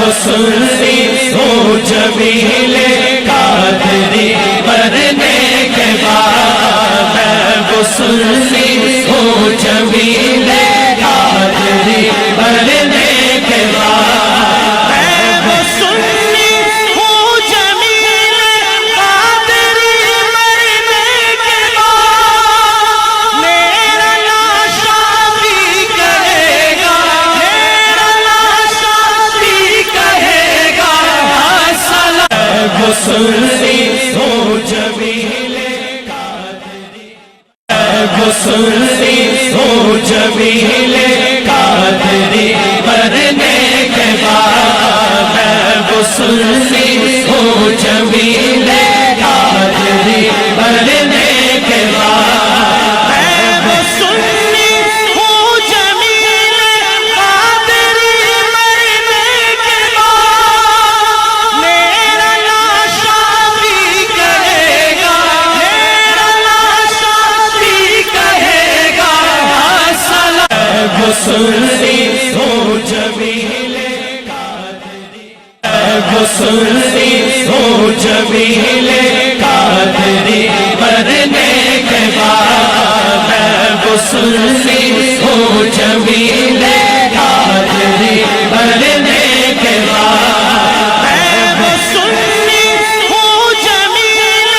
سنی ہو جمیل قادری مرنے کے بعد، وہ سنی ہو جمیل قادری مرنے کے بعد، وہ سنی ہو جمیل قادری مرنے کے بعد، میرا لاشا بھی کہے گا، میرا لاشا بھی کہے گا سلام، وہ سنی ہو جمیل قادری، وہ سنی ہو جمیل قادری مرنے کے بعد، وہ سنی ہو جمیل قادری مرنے کے بعد، وہ سنی ہو جمیل قادری مرنے کے بعد، میرا لاشا بھی کہے گا، میرا لاشا بھی کہے گا سلام، وہ سنی ہو جمیل قادری، وہ سنی ہو جمیل قادری مرنے کے بعد، وہ سنی ہو جمیل قادری مرنے کے بعد، وہ سنی ہو جمیل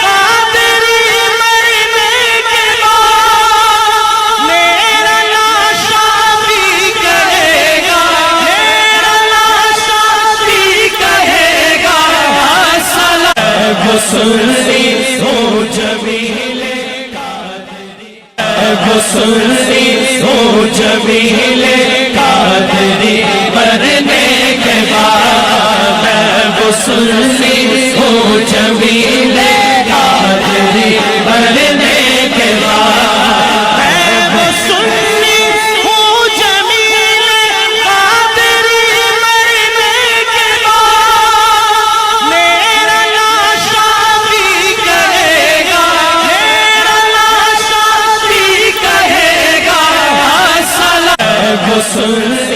قادری مرنے کے بعد، میرا لاشا بھی کہے گا، میرا لاشا بھی کہے گا سلام، وہ سنی ہو جمیل قادری، وہ سنی ہو جمیل قادری مرنے کے بعد، وہ سنی ہو جمیل قادری مرنے کے بعد، وہ سنی ہو جمیل قادری مرنے کے بعد، میرا لاشا بھی کہے گا، میرا لاشا بھی کہے گا سلام، وہ سنی